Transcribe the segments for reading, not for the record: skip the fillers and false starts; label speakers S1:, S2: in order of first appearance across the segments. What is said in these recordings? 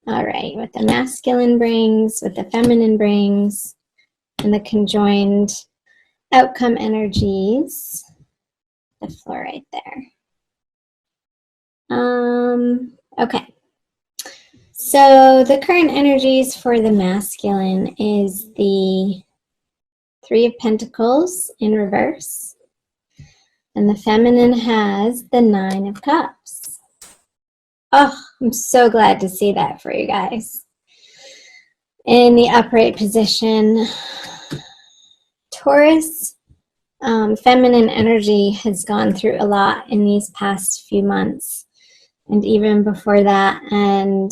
S1: All right, what the masculine brings, what the feminine brings, and the conjoined outcome energies. The floor right there. Okay. So the current energies for the masculine is the Three of Pentacles in reverse. And the feminine has the Nine of Cups. Oh, I'm so glad to see that for you guys. In the upright position, Taurus, feminine energy has gone through a lot in these past few months and even before that. And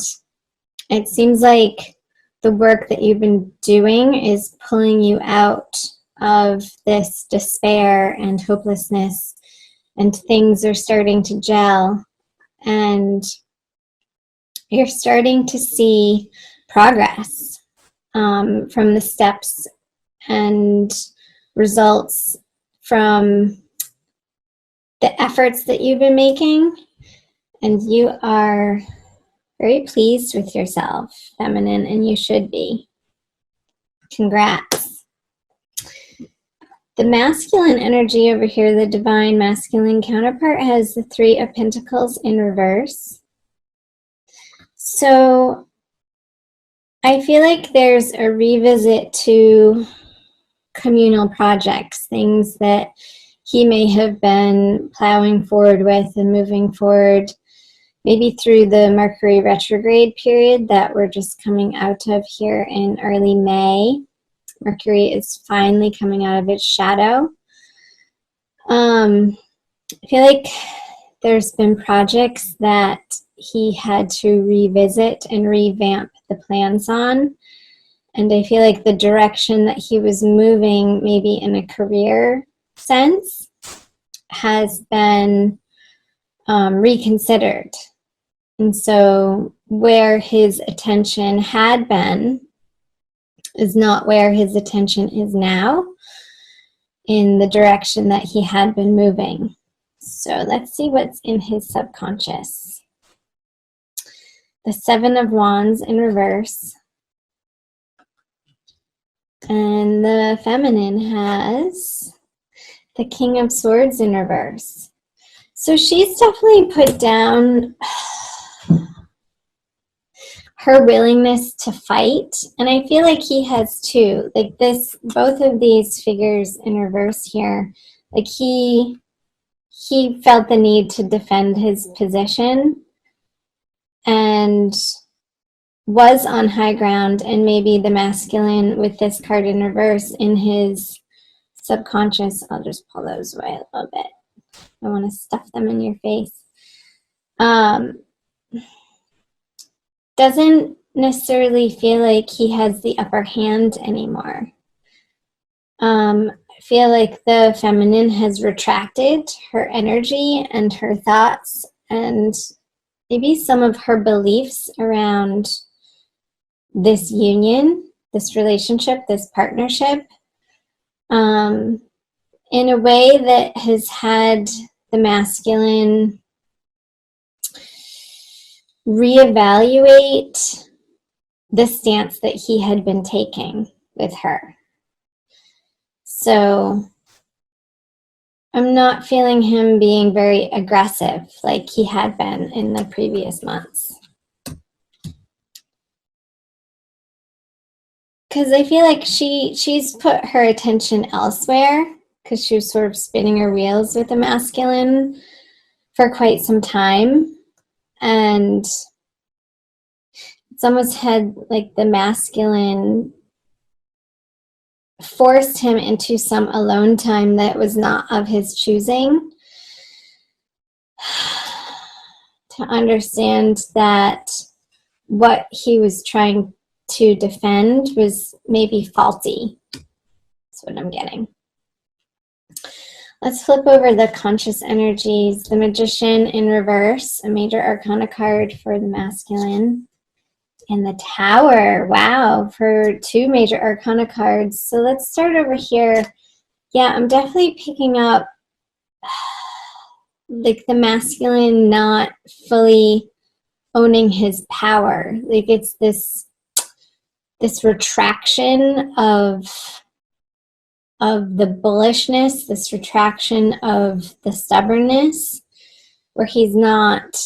S1: it seems like the work that you've been doing is pulling you out of this despair and hopelessness, and things are starting to gel, and you're starting to see progress from the steps and results from the efforts that you've been making, and you are very pleased with yourself, feminine, and you should be. Congrats. The masculine energy over here, the divine masculine counterpart, has the Three of Pentacles in reverse. So I feel like there's a revisit to communal projects, things that he may have been plowing forward with and moving forward, maybe through the Mercury retrograde period that we're just coming out of here in early May. Mercury is finally coming out of its shadow. I feel like there's been projects that he had to revisit and revamp the plans on. And I feel like the direction that he was moving, maybe in a career sense, has been reconsidered. And so where his attention had been is not where his attention is now in the direction that he had been moving. So let's see what's in his subconscious. The Seven of Wands in reverse. And the feminine has the King of Swords in reverse. So she's definitely put down her willingness to fight, and I feel like he has too. Like this, both of these figures in reverse here, like he felt the need to defend his position and was on high ground, and maybe the masculine with this card in reverse in his subconscious. I'll just pull those away a little bit. I want to stuff them in your face. Doesn't necessarily feel like he has the upper hand anymore. I feel like the feminine has retracted her energy and her thoughts and maybe some of her beliefs around this union, this relationship, this partnership, in a way that has had the masculine reevaluate the stance that he had been taking with her. So I'm not feeling him being very aggressive like he had been in the previous months. Because I feel like she's put her attention elsewhere, because she was sort of spinning her wheels with the masculine for quite some time. And it's almost had like the masculine forced him into some alone time that was not of his choosing, to understand that what he was trying to defend was maybe faulty. That's what I'm getting. Let's flip over the conscious energies. The Magician in reverse, a major arcana card for the masculine. And the Tower, wow, for two major arcana cards. So let's start over here. Yeah, I'm definitely picking up like the masculine not fully owning his power. Like it's this retraction of the bullishness, this retraction of the stubbornness, where he's not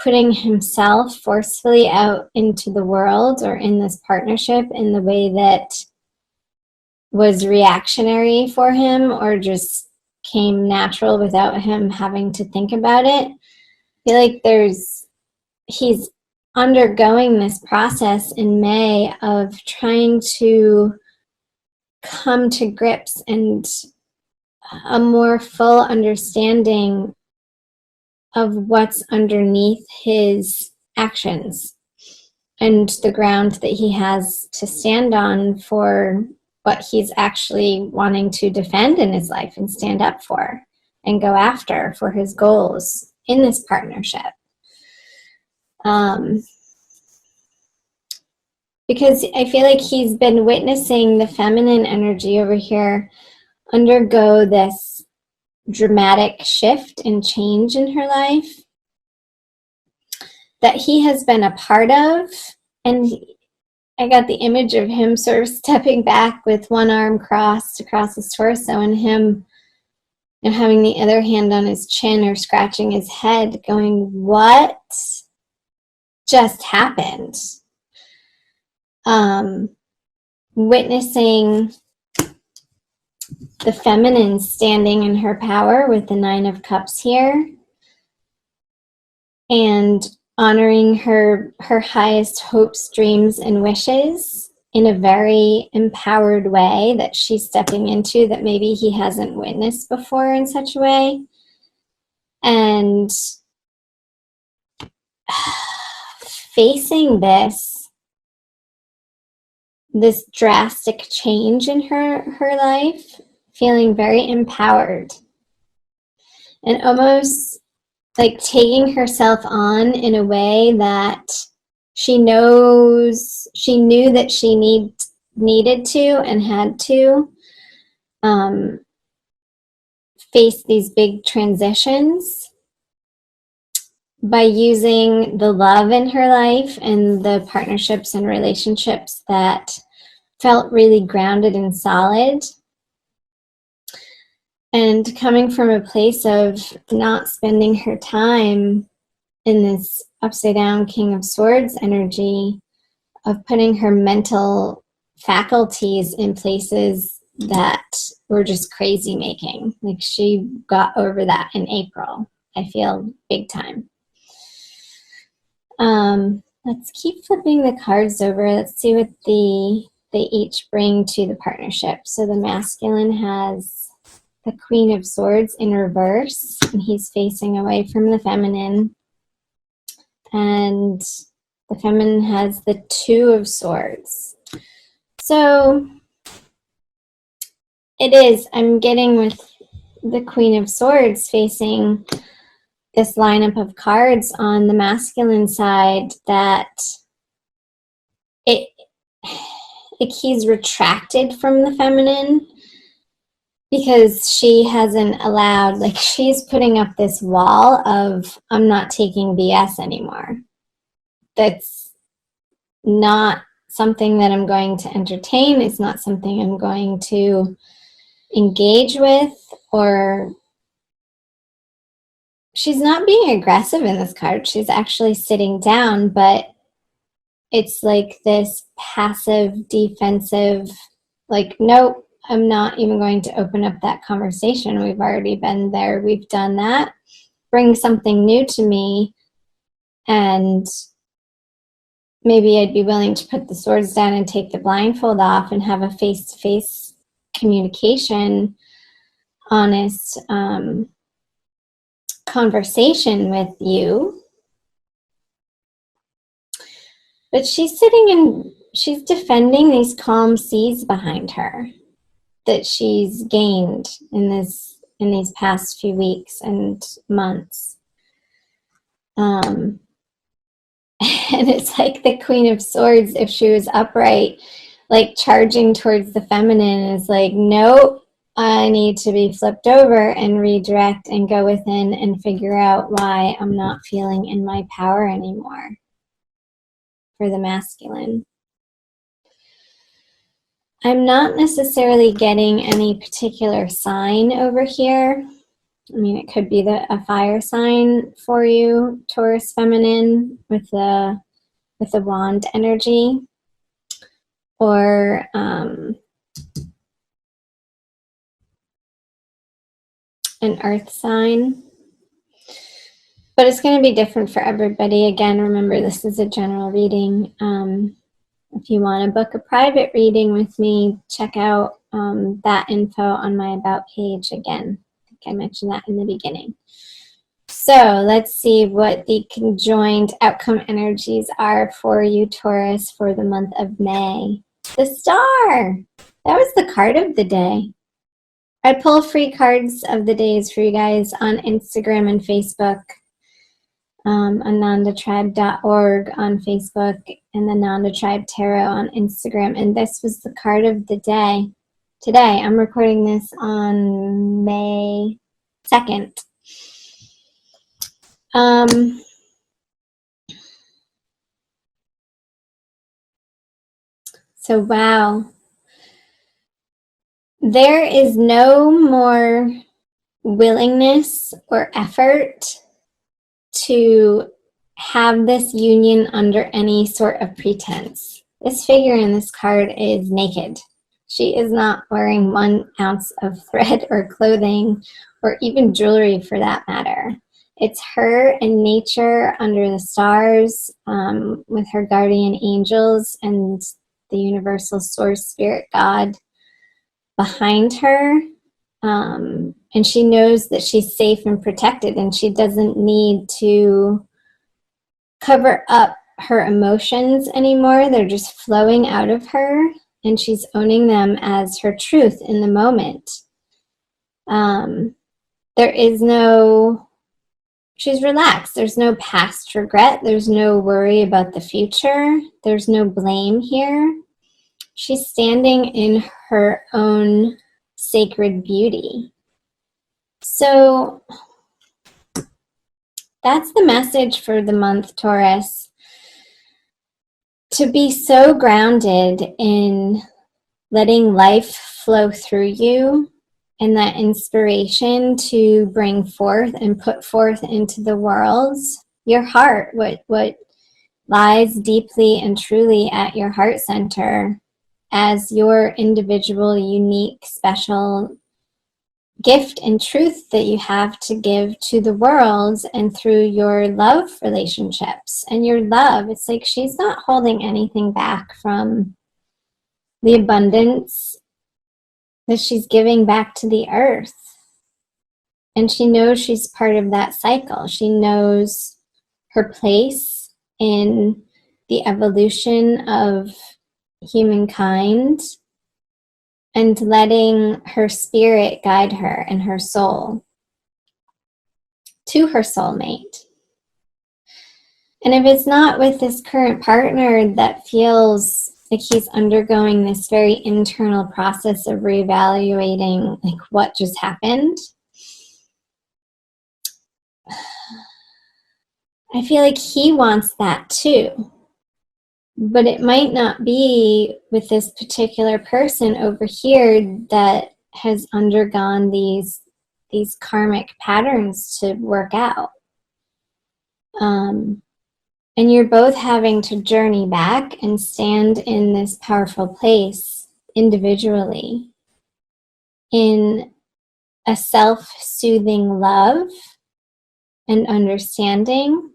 S1: putting himself forcefully out into the world or in this partnership in the way that was reactionary for him or just came natural without him having to think about it. I feel like he's undergoing this process in May of trying to come to grips and a more full understanding of what's underneath his actions and the ground that he has to stand on for what he's actually wanting to defend in his life and stand up for and go after for his goals in this partnership. Because I feel like he's been witnessing the feminine energy over here undergo this dramatic shift and change in her life that he has been a part of. And I got the image of him sort of stepping back with one arm crossed across his torso and him having the other hand on his chin or scratching his head going, what just happened? Witnessing the feminine standing in her power with the Nine of Cups here and honoring her highest hopes, dreams, and wishes in a very empowered way that she's stepping into that maybe he hasn't witnessed before in such a way. And facing this drastic change in her life, feeling very empowered and almost like taking herself on in a way that she knew that she needed to and had to face these big transitions by using the love in her life and the partnerships and relationships that felt really grounded and solid. And coming from a place of not spending her time in this upside down King of Swords energy, of putting her mental faculties in places that were just crazy making. Like she got over that in April, I feel, big time. Let's keep flipping the cards over. Let's see what they each bring to the partnership. So the masculine has the Queen of Swords in reverse, and he's facing away from the feminine. And the feminine has the Two of Swords. So it is, I'm getting with the Queen of Swords facing this lineup of cards on the masculine side that he's retracted from the feminine because she hasn't allowed, like she's putting up this wall of, I'm not taking BS anymore. That's not something that I'm going to entertain. It's not something I'm going to engage with, or she's not being aggressive in this card. She's actually sitting down, but it's like this passive, defensive, like, nope, I'm not even going to open up that conversation. We've already been there. We've done that. Bring something new to me, and maybe I'd be willing to put the swords down and take the blindfold off and have a face-to-face communication, honest conversation with you. But she's sitting and she's defending these calm seas behind her that she's gained in these past few weeks and months. And it's like the Queen of Swords, if she was upright, like charging towards the feminine, is like, nope, I need to be flipped over and redirect and go within and figure out why I'm not feeling in my power anymore. for the masculine. I'm not necessarily getting any particular sign over here. I mean, it could be a fire sign for you, Taurus feminine, with the wand energy, or an earth sign. But it's going to be different for everybody. Again, remember, this is a general reading. If you want to book a private reading with me, check out that info on my About page. Again, I think I mentioned that in the beginning. So let's see what the conjoined outcome energies are for you, Taurus, for the month of May. The Star! That was the card of the day. I pull free cards of the days for you guys on Instagram and Facebook. AnandaTribe.org on Facebook, and the Nanda Tribe Tarot on Instagram. And this was the card of the day. Today, I'm recording this on May 2nd. So, wow. There is no more willingness or effort to have this union under any sort of pretense. This figure in this card is naked. She is not wearing 1 ounce of thread or clothing or even jewelry for that matter. It's her and nature under the stars with her guardian angels and the universal source spirit God behind her. And she knows that she's safe and protected, and she doesn't need to cover up her emotions anymore. They're just flowing out of her, and she's owning them as her truth in the moment. She's relaxed. There's no past regret. There's no worry about the future. There's no blame here. She's standing in her own sacred beauty. So that's the message for the month, Taurus. To be so grounded in letting life flow through you and that inspiration to bring forth and put forth into the world your heart, what lies deeply and truly at your heart center as your individual, unique, special gift and truth that you have to give to the world, and through your love relationships and your love. It's like she's not holding anything back from the abundance that she's giving back to the earth. And she knows she's part of that cycle. She knows her place in the evolution of humankind, and letting her spirit guide her and her soul to her soulmate. And if it's not with this current partner that feels like he's undergoing this very internal process of reevaluating like what just happened, I feel like he wants that too. But it might not be with this particular person over here that has undergone these karmic patterns to work out. And you're both having to journey back and stand in this powerful place individually in a self-soothing love and understanding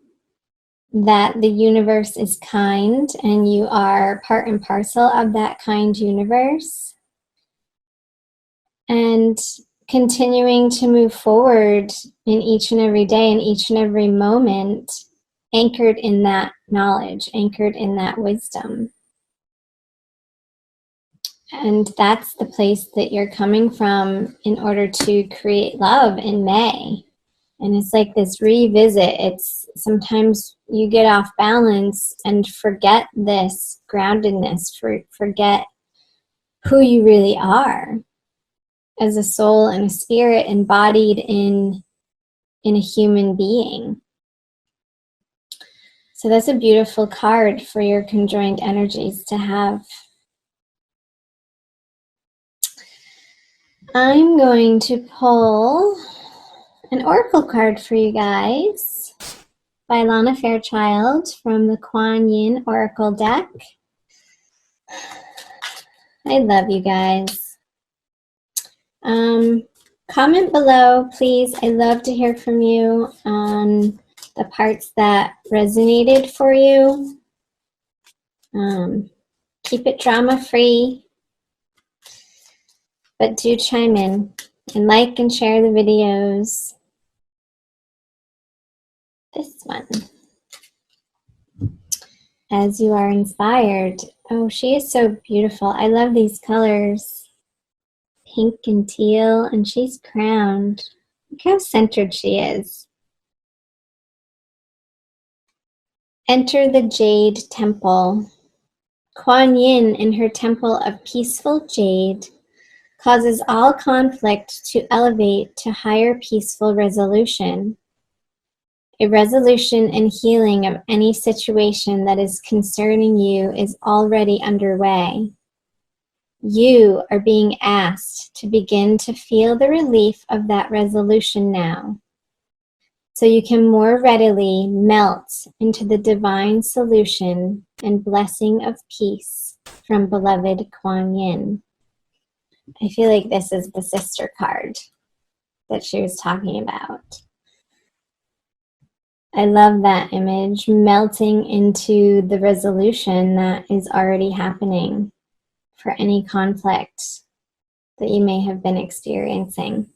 S1: that the universe is kind and you are part and parcel of that kind universe, and continuing to move forward in each and every day and each and every moment, anchored in that knowledge, anchored in that wisdom. And that's the place that you're coming from in order to create love in May. And it's like this revisit. It's sometimes you get off balance and forget this groundedness, forget who you really are as a soul and a spirit embodied in a human being. So that's a beautiful card for your conjoined energies to have. I'm going to pull an oracle card for you guys by Lana Fairchild from the Kuan Yin Oracle deck. I love you guys. Comment below, please. I love to hear from you on the parts that resonated for you. Keep it drama-free, but do chime in and like and share the videos. This one. As you are inspired. Oh, she is so beautiful. I love these colors. Pink and teal, and she's crowned. Look how centered she is. Enter the Jade Temple. Kuan Yin in her temple of peaceful jade causes all conflict to elevate to higher peaceful resolution. A resolution and healing of any situation that is concerning you is already underway. You are being asked to begin to feel the relief of that resolution now, so you can more readily melt into the divine solution and blessing of peace from beloved Kuan Yin. I feel like this is the sister card that she was talking about. I love that image, melting into the resolution that is already happening for any conflict that you may have been experiencing.